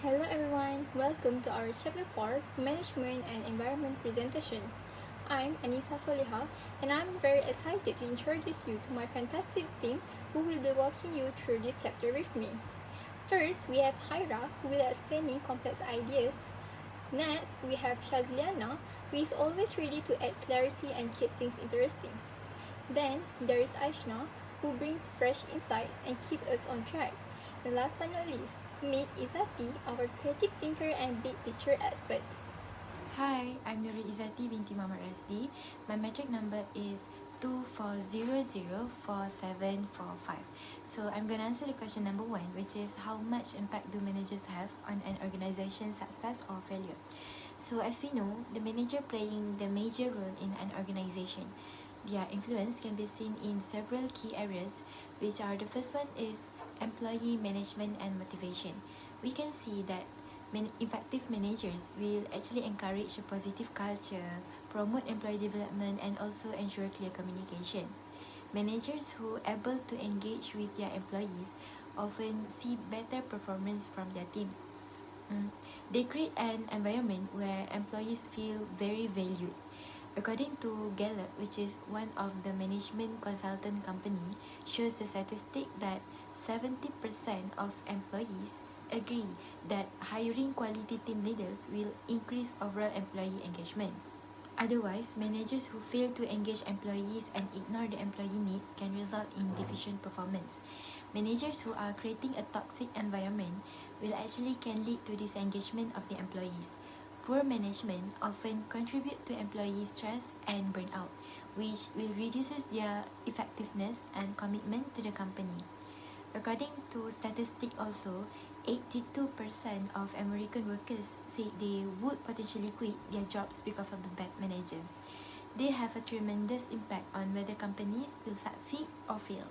Hello everyone, welcome to our Chapter 4 Management and Environment presentation. I'm Anissa Soliha and I'm very excited to introduce you to my fantastic team who will be walking you through this chapter with me. First, we have Hyra who will explain complex ideas. Next, we have Shazliana who is always ready to add clarity and keep things interesting. Then, there is Aishna who brings fresh insights and keeps us on track. And last but not least, meet Izati, our creative thinker and big picture expert. Hi, I'm Nurul Izzati binti Muhammad Rasdi. My metric number is 24004745. So I'm going to answer the question number 1, which is how much impact do managers have on an organization's success or failure? So as we know, the manager playing the major role in an organization. Their influence can be seen in several key areas, which are the first one is employee management and motivation. We can see that effective managers will actually encourage a positive culture, promote employee development, and also ensure clear communication. Managers who are able to engage with their employees often see better performance from their teams. They create an environment where employees feel very valued. According to Gallup, which is one of the management consultant company, shows the statistic that 70% of employees agree that hiring quality team leaders will increase overall employee engagement. Otherwise, managers who fail to engage employees and ignore the employee needs can result in deficient performance. Managers who are creating a toxic environment will actually can lead to disengagement of the employees. Poor management often contribute to employee stress and burnout, which will reduces their effectiveness and commitment to the company. According to statistics also, 82% of American workers say they would potentially quit their jobs because of a bad manager. They have a tremendous impact on whether companies will succeed or fail.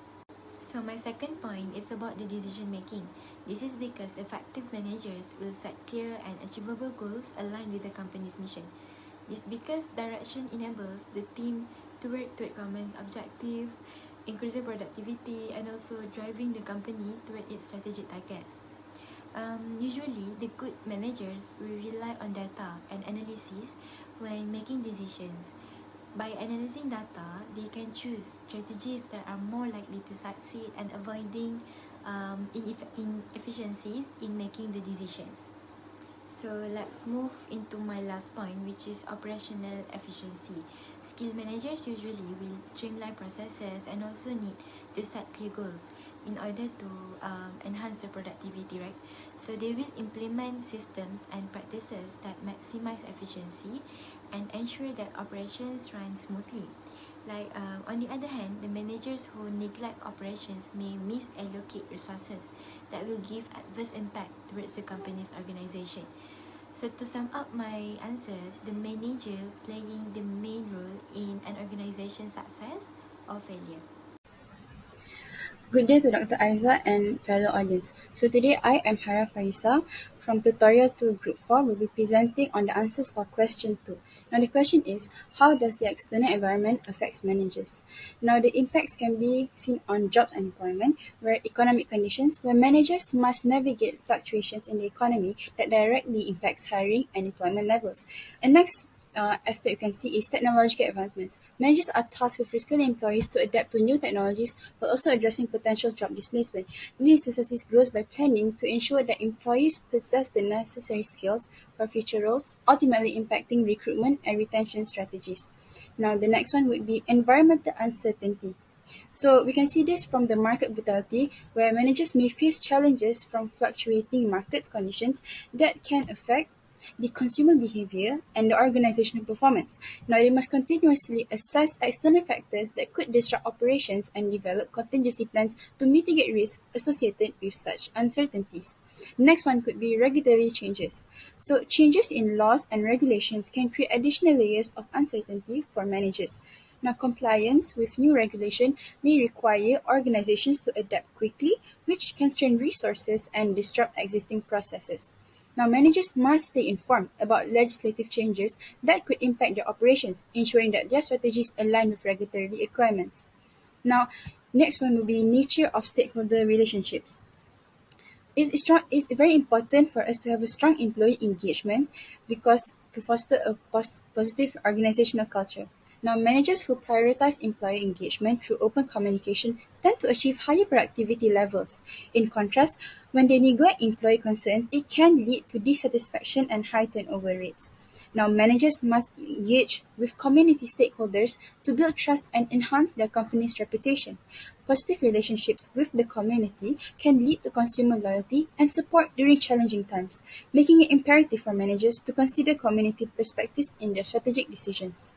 So my second point is about the decision making. This is because effective managers will set clear and achievable goals aligned with the company's mission. This because direction enables the team to work toward common objectives, increasing productivity, and also driving the company toward its strategic targets. Usually, the good managers will rely on data and analysis when making decisions. By analyzing data, they can choose strategies that are more likely to succeed and avoiding inefficiencies in making the decisions. So let's move into my last point, which is operational efficiency. Skill managers usually will streamline processes and also need to set clear goals in order to enhance the productivity, right? So they will implement systems and practices that maximize efficiency and ensure that operations run smoothly. On the other hand, the managers who neglect operations may misallocate resources that will give adverse impact towards the company's organization. So to sum up my answer, the manager playing the main role in an organization's success or failure. Good day to Dr. Aiza and fellow audience. So today I am Hara Farisa from Tutorial 2 Group 4 will be presenting on the answers for question 2. Now the question is, how does the external environment affect managers? Now the impacts can be seen on jobs and employment, where economic conditions, where managers must navigate fluctuations in the economy that directly impacts hiring and employment levels. And next aspect you can see is technological advancements. Managers are tasked with reskilling employees to adapt to new technologies while also addressing potential job displacement. These necessities grows by planning to ensure that employees possess the necessary skills for future roles, ultimately impacting recruitment and retention strategies. Now, the next one would be environmental uncertainty. So we can see this from the market volatility, where managers may face challenges from fluctuating market conditions that can affect the consumer behavior and the organizational performance. Now, they must continuously assess external factors that could disrupt operations and develop contingency plans to mitigate risks associated with such uncertainties. Next one could be regulatory changes. So, changes in laws and regulations can create additional layers of uncertainty for managers. Now, compliance with new regulation may require organizations to adapt quickly, which can strain resources and disrupt existing processes. Now, managers must stay informed about legislative changes that could impact their operations, ensuring that their strategies align with regulatory requirements. Now, next one will be nature of stakeholder relationships. It's very important for us to have a strong employee engagement because to foster a positive organizational culture. Now, managers who prioritize employee engagement through open communication tend to achieve higher productivity levels. In contrast, when they neglect employee concerns, it can lead to dissatisfaction and high turnover rates. Now, managers must engage with community stakeholders to build trust and enhance their company's reputation. Positive relationships with the community can lead to consumer loyalty and support during challenging times, making it imperative for managers to consider community perspectives in their strategic decisions.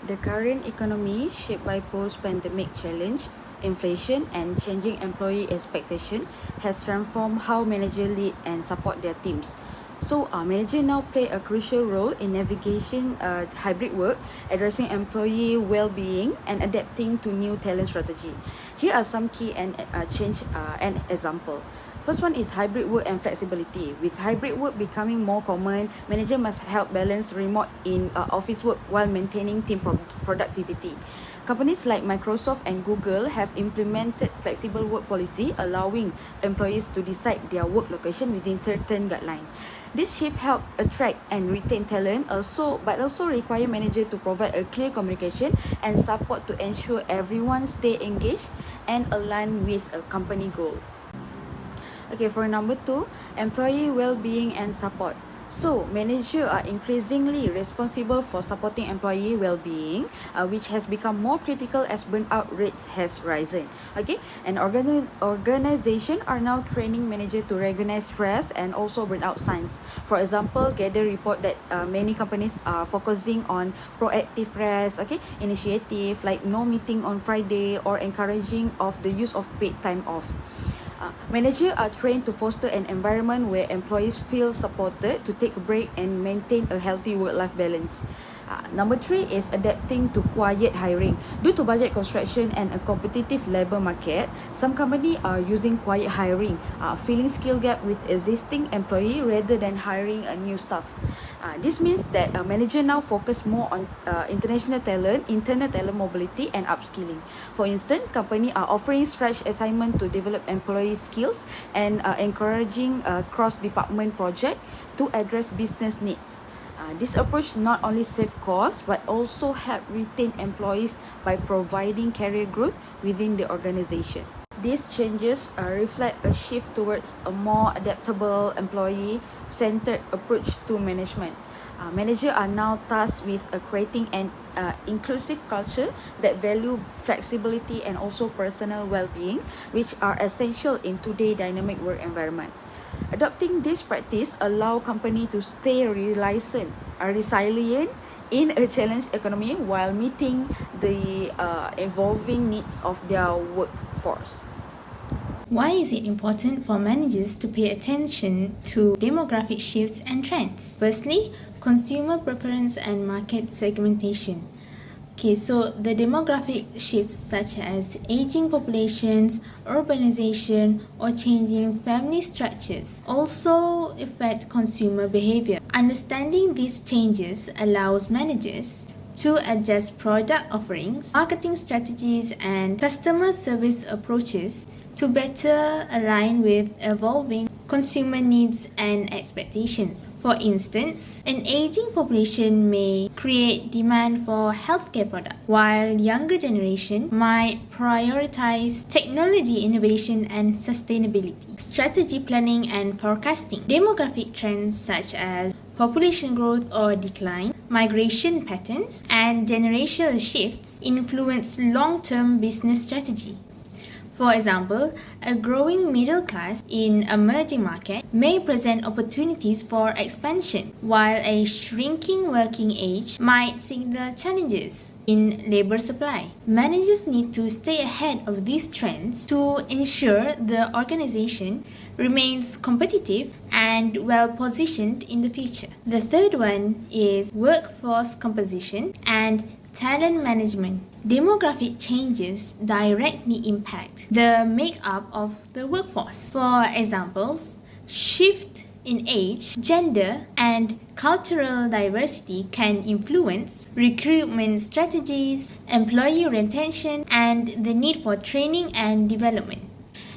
The current economy, shaped by post-pandemic challenge, inflation, and changing employee expectation, has transformed how managers lead and support their teams. So, managers now play a crucial role in navigating hybrid work, addressing employee well-being, and adapting to new talent strategy. Here are some key and change and example. First one is hybrid work and flexibility. With hybrid work becoming more common, manager must help balance remote in office work while maintaining team productivity. Companies like Microsoft and Google have implemented flexible work policy, allowing employees to decide their work location within certain guidelines. This shift help attract and retain talent, but also require manager to provide a clear communication and support to ensure everyone stay engaged and aligned with a company goal. Okay, for number 2, employee well-being and support. So, managers are increasingly responsible for supporting employee well-being, which has become more critical as burnout rates has risen. Okay, and organization are now training managers to recognize stress and also burnout signs. For example, Gather report that many companies are focusing on proactive rest, initiative like no meeting on Friday or encouraging of the use of paid time off. Managers are trained to foster an environment where employees feel supported to take a break and maintain a healthy work-life balance. Number 3 is adapting to quiet hiring. Due to budget constriction and a competitive labor market, some companies are using quiet hiring, filling skill gap with existing employee rather than hiring a new staff. This means that a manager now focus more on international talent, internal talent mobility, and upskilling. For instance, companies are offering stretch assignment to develop employee skills and encouraging cross-department project to address business needs. This approach not only save costs but also help retain employees by providing career growth within the organization. These changes reflect a shift towards a more adaptable, employee-centered approach to management. Managers are now tasked with creating an inclusive culture that value flexibility and also personal well-being, which are essential in today's dynamic work environment. Adopting this practice allow company to stay resilient in a challenged economy while meeting the evolving needs of their workforce. Why is it important for managers to pay attention to demographic shifts and trends? Firstly, consumer preference and market segmentation. Okay, so the demographic shifts such as aging populations, urbanization, or changing family structures also affect consumer behavior. Understanding these changes allows managers to adjust product offerings, marketing strategies, and customer service approaches to better align with evolving consumer needs and expectations. For instance, an aging population may create demand for healthcare products, while younger generation might prioritize technology innovation and sustainability. Strategy planning and forecasting. Demographic trends such as population growth or decline, migration patterns, and generational shifts influence long-term business strategy. For example, a growing middle class in emerging markets may present opportunities for expansion, while a shrinking working age might signal challenges in labor supply. Managers need to stay ahead of these trends to ensure the organization remains competitive and well-positioned in the future. The third one is workforce composition and talent management. Demographic changes directly impact the makeup of the workforce. For examples, shift in age, gender, and cultural diversity can influence recruitment strategies, employee retention, and the need for training and development.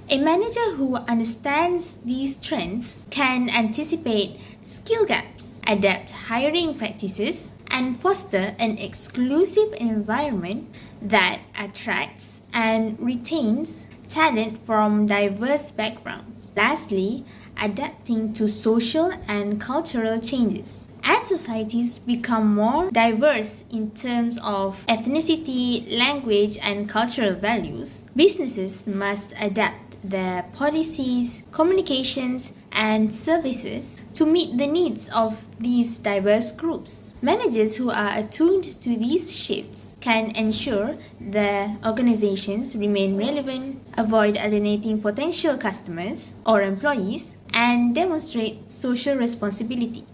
A manager who understands these trends can anticipate skill gaps, adapt hiring practices, and foster an exclusive environment that attracts and retains talent from diverse backgrounds. Lastly, adapting to social and cultural changes. As societies become more diverse in terms of ethnicity, language, and cultural values, businesses must adapt their policies, communications, and services to meet the needs of these diverse groups. Managers who are attuned to these shifts can ensure their organizations remain relevant, avoid alienating potential customers or employees, and demonstrate social responsibility.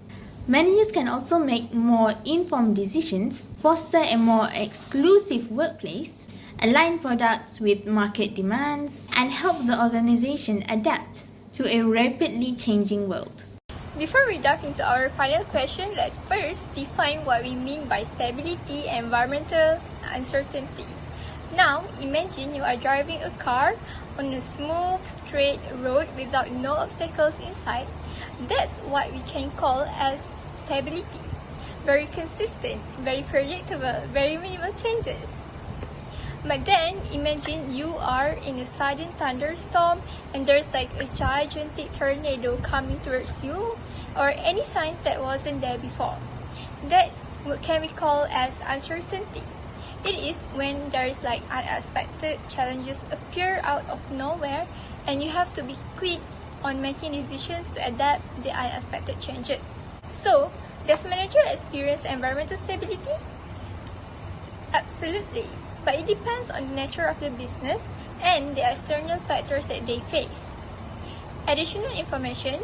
Managers can also make more informed decisions, foster a more exclusive workplace, align products with market demands, and help the organization adapt to a rapidly changing world. Before we dive into our final question, let's first define what we mean by stability and environmental uncertainty. Now, imagine you are driving a car on a smooth, straight road without no obstacles inside. That's what we can call as stability. Very consistent, very predictable, very minimal changes. But then, imagine you are in a sudden thunderstorm and there's like a gigantic tornado coming towards you, or any signs that wasn't there before. That's what can we call as uncertainty. It is when there is like unexpected challenges appear out of nowhere and you have to be quick on making decisions to adapt the unexpected changes. So, does manager experience environmental stability? Absolutely. But it depends on the nature of the business and the external factors that they face. Additional information,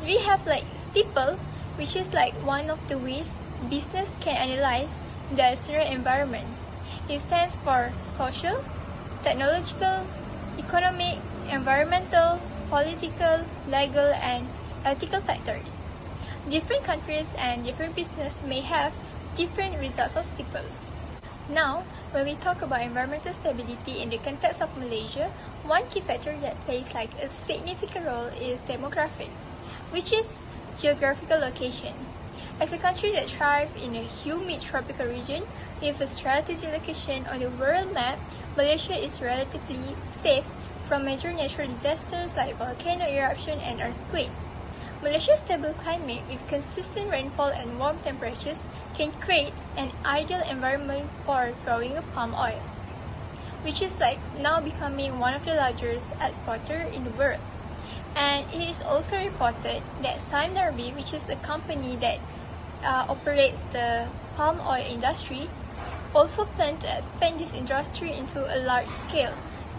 we have like STIPLE, which is like one of the ways business can analyze the external environment. It stands for social, technological, economic, environmental, political, legal, and ethical factors. Different countries and different business may have different results of STIPLE. Now, when we talk about environmental stability in the context of Malaysia, one key factor that plays like a significant role is demographic, which is geographical location. As a country that thrives in a humid tropical region with a strategic location on the world map, Malaysia is relatively safe from major natural disasters like volcano eruption and earthquake. Malaysia's stable climate with consistent rainfall and warm temperatures can create an ideal environment for growing palm oil, which is like now becoming one of the largest exporters in the world. And it is also reported that Sime Darby, which is a company that operates the palm oil industry, also plan to expand this industry into a large scale.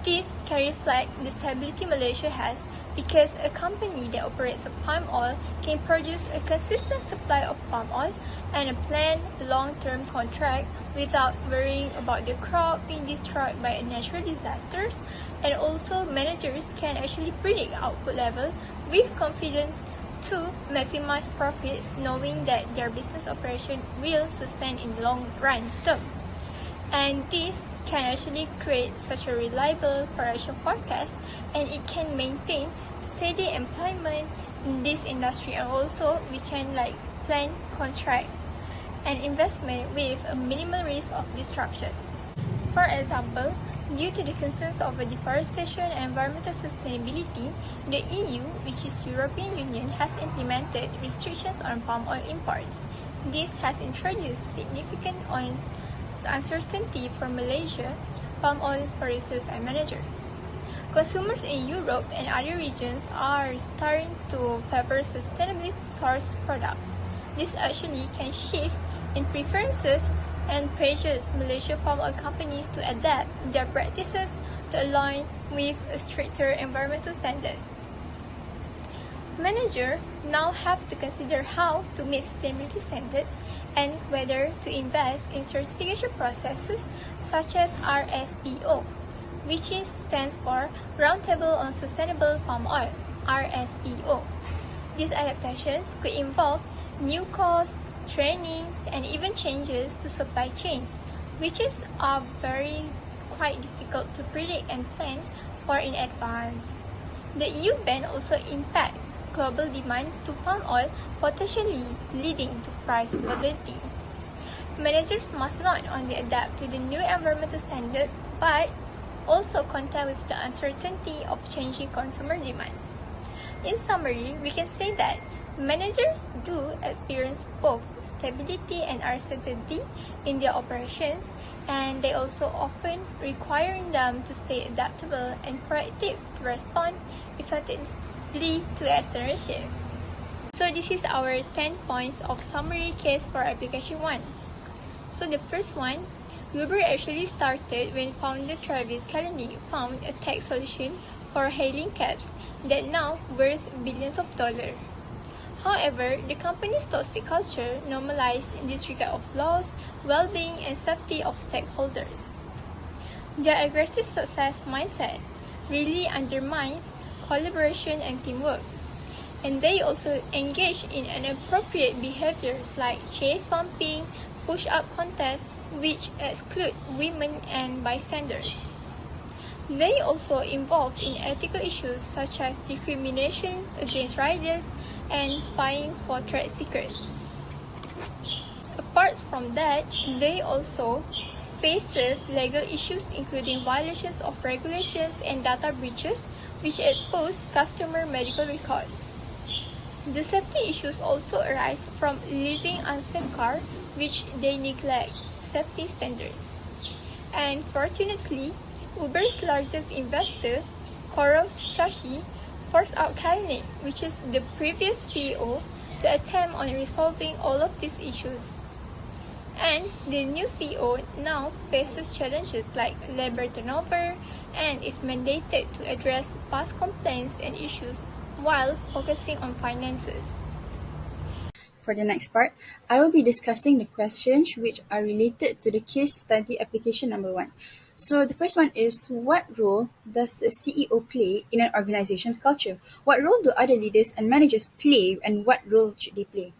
This can reflect the stability Malaysia has because a company that operates a palm oil can produce a consistent supply of palm oil and a planned long-term contract without worrying about the crop being destroyed by natural disasters, and also managers can actually predict output level with confidence to maximize profits knowing that their business operation will sustain in the long run term. And this can actually create such a reliable production forecast, and it can maintain steady employment in this industry, and also we can like plan contract and investment with a minimal risk of disruptions. For example, due to the concerns of deforestation and environmental sustainability, the EU, which is European Union, has implemented restrictions on palm oil imports. This has introduced significant uncertainty for Malaysia, palm oil producers and managers. Consumers in Europe and other regions are starting to favor sustainably sourced products. This actually can shift in preferences and pressures Malaysia palm oil companies to adapt their practices to align with stricter environmental standards. Managers now have to consider how to meet sustainability standards and whether to invest in certification processes such as RSPO, which stands for Roundtable on Sustainable Palm Oil, RSPO. These adaptations could involve new costs, trainings, and even changes to supply chains, which are very quite difficult to predict and plan far in advance. The EU ban also impacts global demand to palm oil, potentially leading to price volatility. Managers must not only adapt to the new environmental standards, but also contend with the uncertainty of changing consumer demand. In summary, we can say that managers do experience both stability and uncertainty in their operations, and they also often requiring them to stay adaptable and proactive to respond effectively to external shifts. So this is our 10 points of summary case for application 1. So the first one, Uber actually started when founder Travis Kalanick found a tech solution for hailing cabs that now worth billions of dollars. However, the company's toxic culture normalized in disregard of laws, well-being, and safety of stakeholders. Their aggressive success mindset really undermines collaboration and teamwork, and they also engage in inappropriate behaviors like chase bumping, push-up contests, which exclude women and bystanders. They also involved in ethical issues such as discrimination against riders and spying for trade secrets. Apart from that, they also faces legal issues including violations of regulations and data breaches which expose customer medical records. The safety issues also arise from leasing unsafe cars, which they neglect safety standards. And fortunately, Uber's largest investor, Koros Shashi, forced out Kalanick, which is the previous CEO, to attempt on resolving all of these issues. And the new CEO now faces challenges like labor turnover and is mandated to address past complaints and issues while focusing on finances. For the next part, I will be discussing the questions which are related to the case study application number 1. So the first one is, what role does a CEO play in an organization's culture? What role do other leaders and managers play, and what role should they play?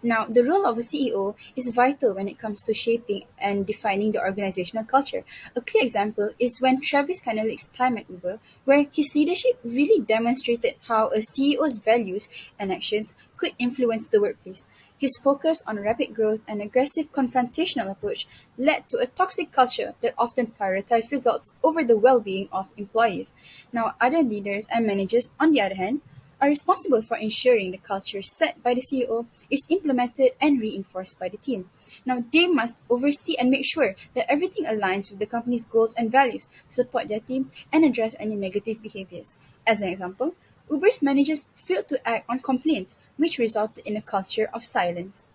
Now, the role of a CEO is vital when it comes to shaping and defining the organizational culture. A clear example is when Travis Kalanick's time at Uber, where his leadership really demonstrated how a CEO's values and actions could influence the workplace. His focus on rapid growth and aggressive confrontational approach led to a toxic culture that often prioritized results over the well-being of employees. Now, other leaders and managers, on the other hand, are responsible for ensuring the culture set by the CEO is implemented and reinforced by the team. Now, they must oversee and make sure that everything aligns with the company's goals and values, support their team, and address any negative behaviors. As an example, Uber's managers failed to act on complaints, which resulted in a culture of silence.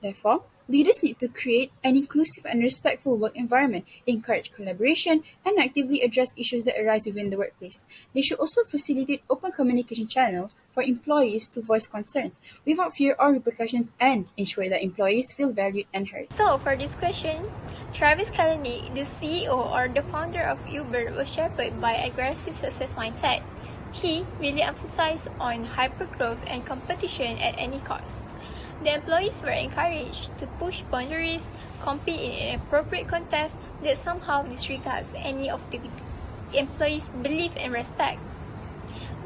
Therefore, leaders need to create an inclusive and respectful work environment, encourage collaboration, and actively address issues that arise within the workplace. They should also facilitate open communication channels for employees to voice concerns without fear or repercussions, and ensure that employees feel valued and heard. So for this question, Travis Kalanick, the CEO or the founder of Uber, was shaped by aggressive success mindset. He really emphasized on hypergrowth and competition at any cost. The employees were encouraged to push boundaries, compete in inappropriate contests that somehow disregards any of the employees' belief and respect.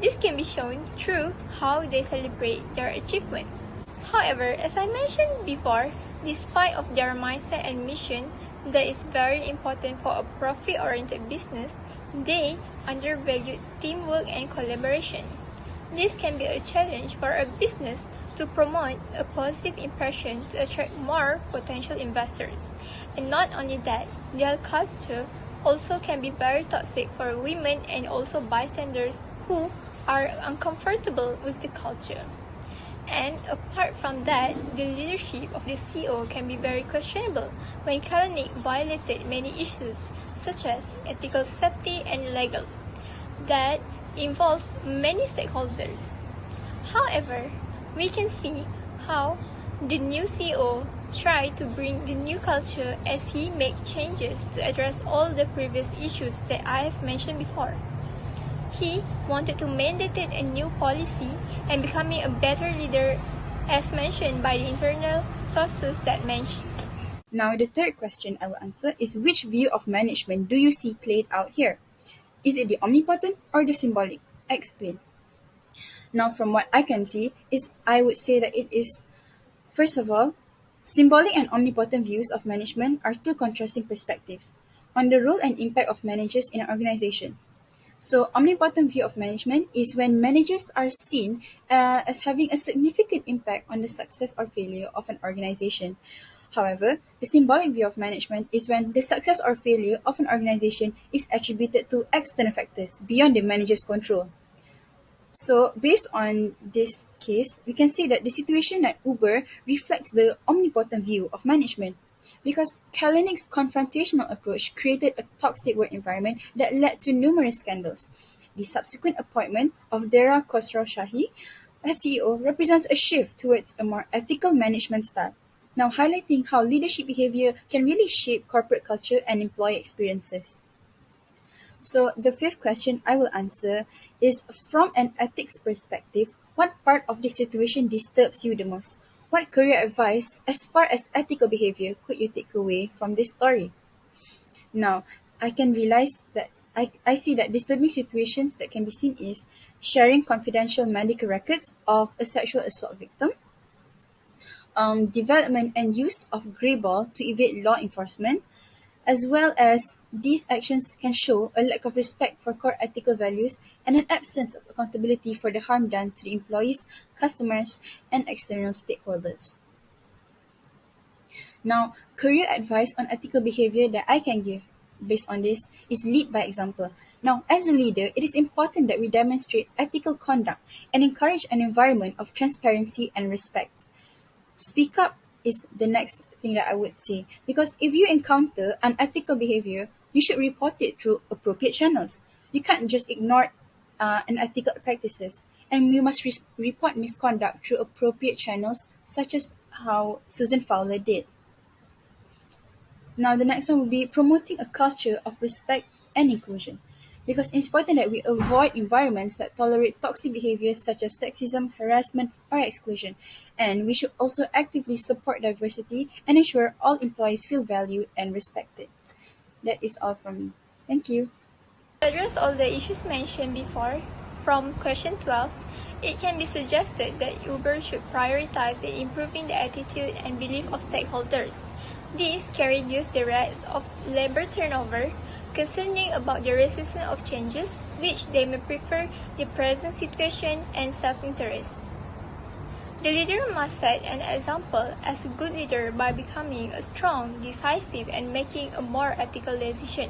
This can be shown through how they celebrate their achievements. However, as I mentioned before, despite of their mindset and mission that is very important for a profit-oriented business, they undervalued teamwork and collaboration. This can be a challenge for a business to promote a positive impression to attract more potential investors. And not only that, their culture also can be very toxic for women and also bystanders who are uncomfortable with the culture. And apart from that, the leadership of the CEO can be very questionable when Kalanick violated many issues such as ethical safety and legal that involves many stakeholders. However, we can see how the new CEO tried to bring the new culture as he made changes to address all the previous issues that I have mentioned before. He wanted to mandate a new policy and becoming a better leader as mentioned by the internal sources that mentioned. Now, the third question I will answer is, which view of management do you see played out here? Is it the omnipotent or the symbolic? Explain. Now, from what I can see, I would say that it is, first of all, symbolic and omnipotent views of management are two contrasting perspectives on the role and impact of managers in an organization. So, omnipotent view of management is when managers are seen as having a significant impact on the success or failure of an organization. However, the symbolic view of management is when the success or failure of an organization is attributed to external factors beyond the manager's control. So, based on this case, we can say that the situation at Uber reflects the omnipotent view of management because Kalanick's confrontational approach created a toxic work environment that led to numerous scandals. The subsequent appointment of Dara Khosrowshahi as CEO represents a shift towards a more ethical management style, now highlighting how leadership behavior can really shape corporate culture and employee experiences. So the fifth question I will answer is, from an ethics perspective, what part of the situation disturbs you the most? What career advice as far as ethical behavior could you take away from this story? Now, I can realize that I see that disturbing situations that can be seen is sharing confidential medical records of a sexual assault victim, development and use of grey ball to evade law enforcement, as well as these actions can show a lack of respect for core ethical values and an absence of accountability for the harm done to the employees, customers, and external stakeholders. Now, career advice on ethical behavior that I can give based on this is lead by example. Now, as a leader, it is important that we demonstrate ethical conduct and encourage an environment of transparency and respect. Speak up is the next thing that I would say, because if you encounter unethical behavior, you should report it through appropriate channels. You can't just ignore unethical practices, and you must report misconduct through appropriate channels, such as how Susan Fowler did. Now, the next one will be promoting a culture of respect and inclusion, because it's important that we avoid environments that tolerate toxic behaviors such as sexism, harassment, or exclusion. And we should also actively support diversity and ensure all employees feel valued and respected. That is all from me. Thank you. To address all the issues mentioned before, from question 12, it can be suggested that Uber should prioritize in improving the attitude and belief of stakeholders. This can reduce the risk of labor turnover, concerning about the resistance of changes, which they may prefer the present situation and self-interest. The leader must set an example as a good leader by becoming a strong, decisive, and making a more ethical decision.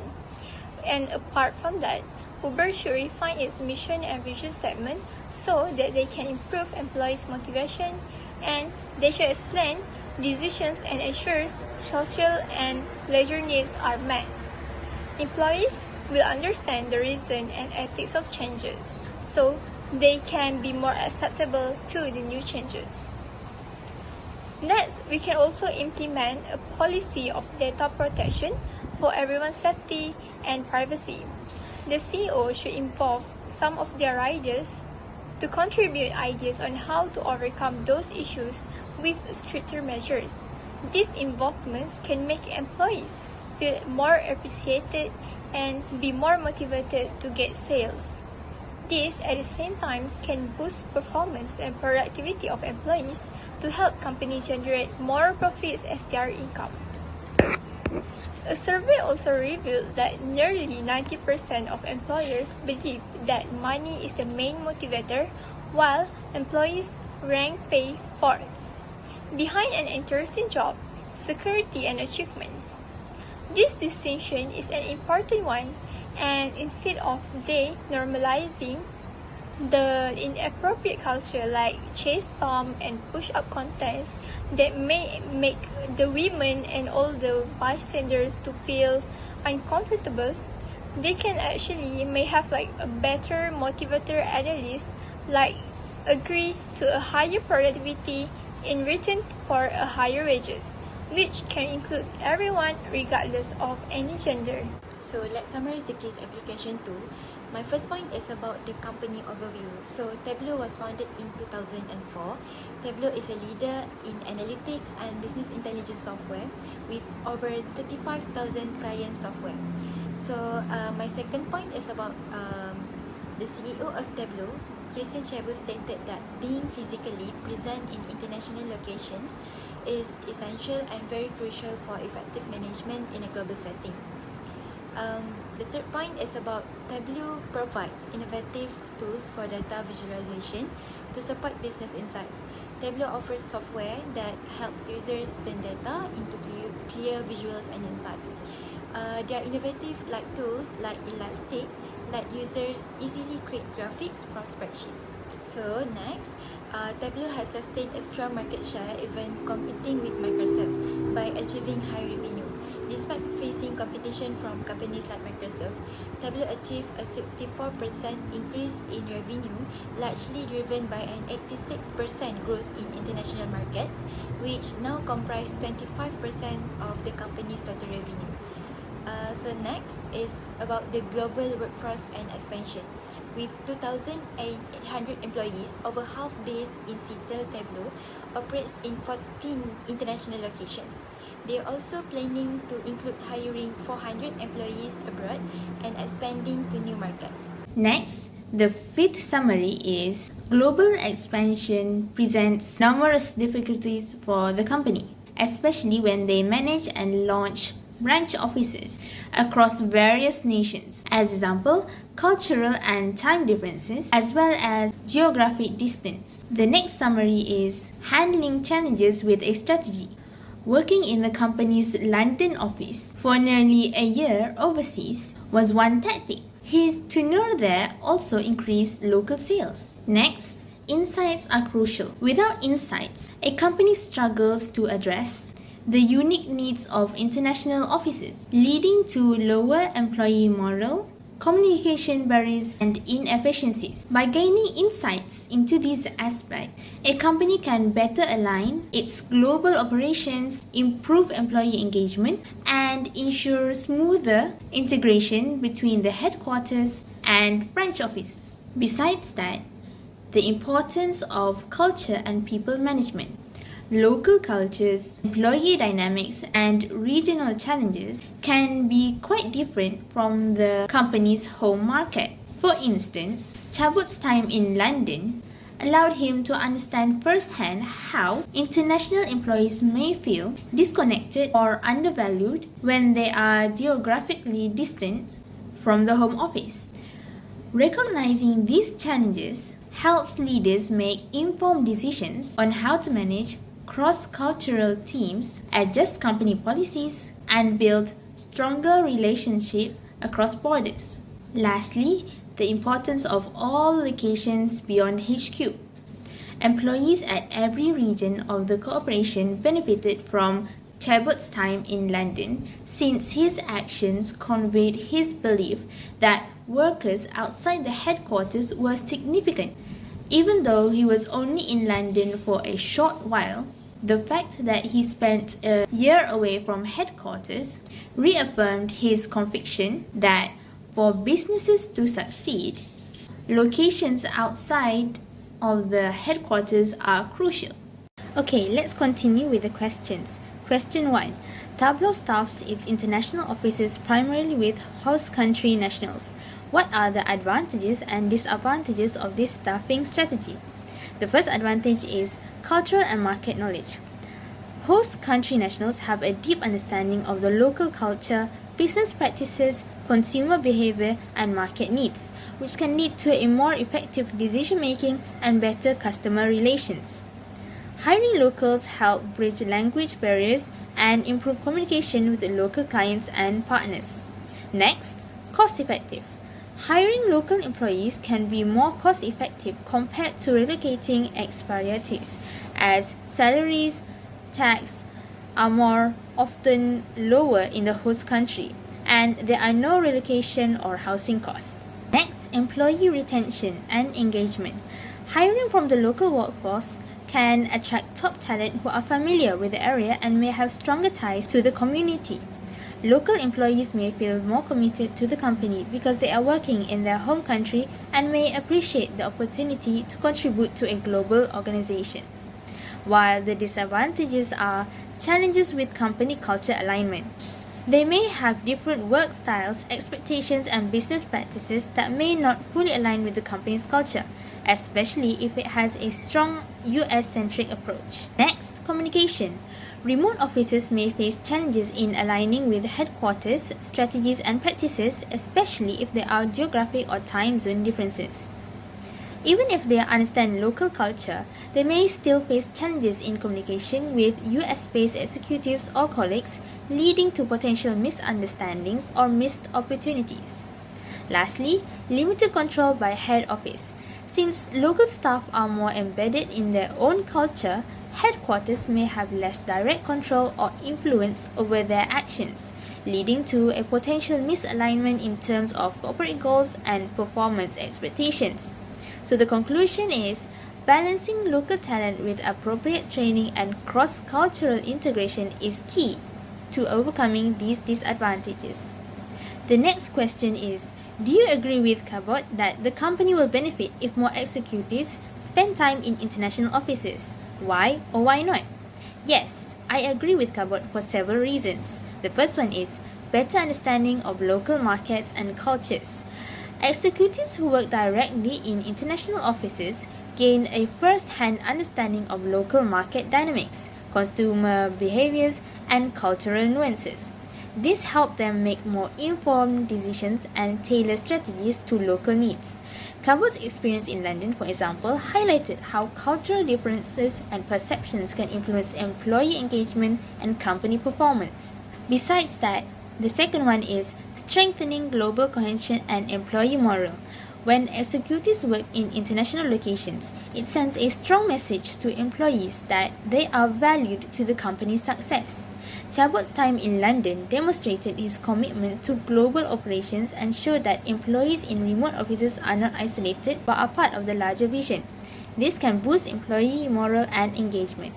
And apart from that, Uber should refine its mission and vision statement so that they can improve employees' motivation, and they should explain decisions and ensure social and leisure needs are met. Employees will understand the reason and ethics of changes, so they can be more acceptable to the new changes. Next, we can also implement a policy of data protection for everyone's safety and privacy. The CEO should involve some of their riders to contribute ideas on how to overcome those issues with stricter measures. These involvements can make employees feel more appreciated and be more motivated to get sales. This, at the same time, can boost performance and productivity of employees to help companies generate more profits as their income. A survey also revealed that nearly 90% of employers believe that money is the main motivator, while employees rank pay fourth, behind an interesting job, security, and achievement. This distinction is an important one, and instead of they normalizing the inappropriate culture like chase bomb and push-up contests that may make the women and all the bystanders to feel uncomfortable, they can actually may have like a better motivator analyst like agree to a higher productivity in return for a higher wages, which can include everyone regardless of any gender. So let's summarize the case application 2. My first point is about the company overview. So Tableau was founded in 2004. Tableau is a leader in analytics and business intelligence software with over 35,000 client software. So my second point is about the CEO of Tableau, Christian Chebu, stated that being physically present in international locations is essential and very crucial for effective management in a global setting. The third point is about Tableau provides innovative tools for data visualization to support business insights. Tableau offers software that helps users turn data into clear visuals and insights. They are innovative like tools like Elastic let users easily create graphics from spreadsheets. So next, Tableau has sustained a strong market share even competing with Microsoft by achieving high revenue. Despite facing competition from companies like Microsoft, Tableau achieved a 64% increase in revenue, largely driven by an 86% growth in international markets, which now comprise 25% of the company's total revenue. So next is about the global workforce and expansion. With 2,800 employees, over half based in Seattle, Tableau operates in 14 international locations. They are also planning to include hiring 400 employees abroad and expanding to new markets. Next, the fifth summary is global expansion presents numerous difficulties for the company, especially when they manage and launch branch offices across various nations. As example, cultural and time differences as well as geographic distance. The next summary is handling challenges with a strategy. Working in the company's London office for nearly a year overseas was one tactic. His tenure there also increased local sales. Next, insights are crucial. Without insights, a company struggles to address the unique needs of international offices, leading to lower employee morale, communication barriers, and inefficiencies. By gaining insights into these aspects, a company can better align its global operations, improve employee engagement, and ensure smoother integration between the headquarters and branch offices. Besides that, the importance of culture and people management. Local cultures, employee dynamics, and regional challenges can be quite different from the company's home market. For instance, Chabot's time in London allowed him to understand firsthand how international employees may feel disconnected or undervalued when they are geographically distant from the home office. Recognizing these challenges helps leaders make informed decisions on how to manage cross-cultural teams, adjust company policies, and build stronger relationships across borders. Lastly, the importance of all locations beyond HQ. Employees at every region of the corporation benefited from Chabot's time in London, since his actions conveyed his belief that workers outside the headquarters were significant. Even though he was only in London for a short while, the fact that he spent a year away from headquarters reaffirmed his conviction that for businesses to succeed, locations outside of the headquarters are crucial. Okay, let's continue with the questions. Question 1. Tableau staffs its international offices primarily with host country nationals. What are the advantages and disadvantages of this staffing strategy? The first advantage is cultural and market knowledge. Host country nationals have a deep understanding of the local culture, business practices, consumer behavior, and market needs, which can lead to a more effective decision-making and better customer relations. Hiring locals help bridge language barriers and improve communication with the local clients and partners. Next, cost-effective. Hiring local employees can be more cost-effective compared to relocating expatriates, as salaries, tax are more often lower in the host country, and there are no relocation or housing costs. Next, employee retention and engagement. Hiring from the local workforce can attract top talent who are familiar with the area and may have stronger ties to the community. Local employees may feel more committed to the company because they are working in their home country and may appreciate the opportunity to contribute to a global organization. While the disadvantages are challenges with company culture alignment. They may have different work styles, expectations, and business practices that may not fully align with the company's culture, especially if it has a strong US-centric approach. Next, communication. Remote offices may face challenges in aligning with headquarters, strategies, and practices, especially if there are geographic or time zone differences. Even if they understand local culture, they may still face challenges in communication with US-based executives or colleagues, leading to potential misunderstandings or missed opportunities. Lastly, limited control by head office. Since local staff are more embedded in their own culture, headquarters may have less direct control or influence over their actions, leading to a potential misalignment in terms of corporate goals and performance expectations. So the conclusion is, balancing local talent with appropriate training and cross-cultural integration is key to overcoming these disadvantages. The next question is, do you agree with Cabot that the company will benefit if more executives spend time in international offices? Why or why not? Yes, I agree with Cabot for several reasons. The first one is better understanding of local markets and cultures. Executives who work directly in international offices gain a first-hand understanding of local market dynamics, consumer behaviors, and cultural nuances. This helps them make more informed decisions and tailor strategies to local needs. Cabot's experience in London, for example, highlighted how cultural differences and perceptions can influence employee engagement and company performance. Besides that, the second one is strengthening global cohesion and employee morale. When executives work in international locations, it sends a strong message to employees that they are valued to the company's success. Cabot's time in London demonstrated his commitment to global operations and showed that employees in remote offices are not isolated but are part of the larger vision. This can boost employee morale and engagement.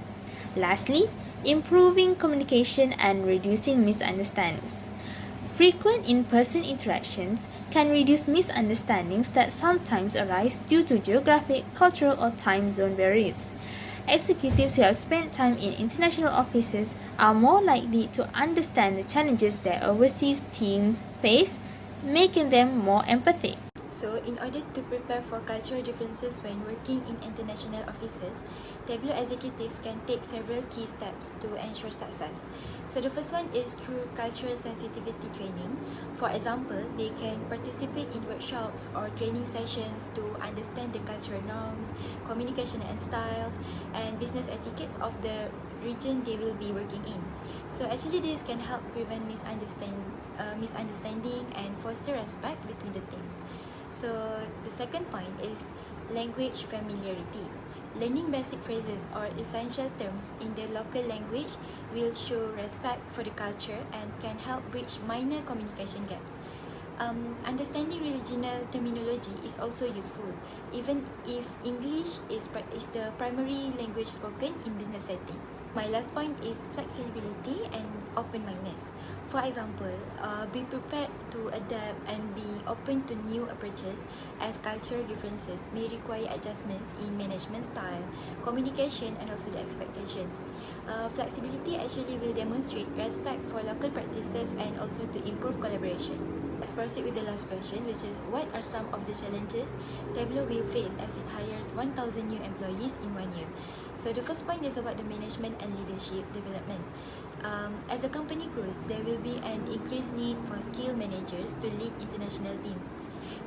Lastly, improving communication and reducing misunderstandings. Frequent in-person interactions can reduce misunderstandings that sometimes arise due to geographic, cultural, or time zone barriers. Executives who have spent time in international offices are more likely to understand the challenges their overseas teams face, making them more empathetic. So, in order to prepare for cultural differences when working in international offices, Tableau executives can take several key steps to ensure success. So, the first one is through cultural sensitivity training. For example, they can participate in workshops or training sessions to understand the cultural norms, communication and styles, and business etiquettes of the region they will be working in. So, actually, this can help prevent misunderstanding and foster respect between the teams. So the second point is language familiarity. Learning basic phrases or essential terms in the local language will show respect for the culture and can help bridge minor communication gaps. Understanding regional terminology is also useful, even if English is the primary language spoken in business settings. My last point is flexibility and open-mindedness. For example, be prepared to adapt and be open to new approaches, as cultural differences may require adjustments in management style, communication, and also the expectations. Flexibility actually will demonstrate respect for local practices and also to improve collaboration. Let's proceed with the last question, which is what are some of the challenges Tableau will face as it hires 1,000 new employees in 1 year? So the first point is about the management and leadership development. As the company grows, there will be an increased need for skilled managers to lead international teams.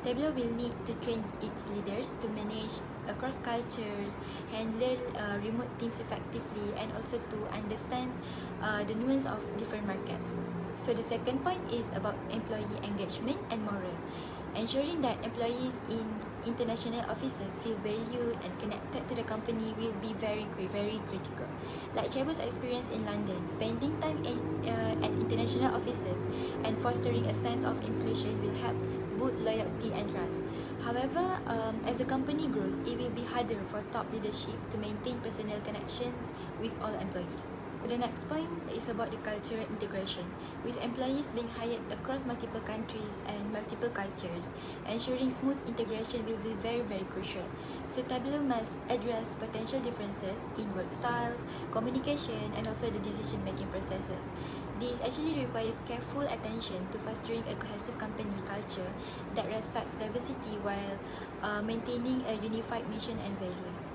Tableau will need to train its leaders to manage across cultures, handle remote teams effectively, and also to understand the nuance of different markets. So the second point is about employee engagement and morale. Ensuring that employees in international offices feel valued and connected to the company will be very critical. Like Cabot's experience in London, spending time at international offices and fostering a sense of inclusion will help boost loyalty and trust. However, as the company grows, it will be harder for top leadership to maintain personal connections with all employees. The next point is about the cultural integration. With employees being hired across multiple countries and multiple cultures, ensuring smooth integration will be very, very crucial. So Tableau must address potential differences in work styles, communication, and also the decision-making processes. This actually requires careful attention to fostering a cohesive company culture that respects diversity while maintaining a unified mission and values.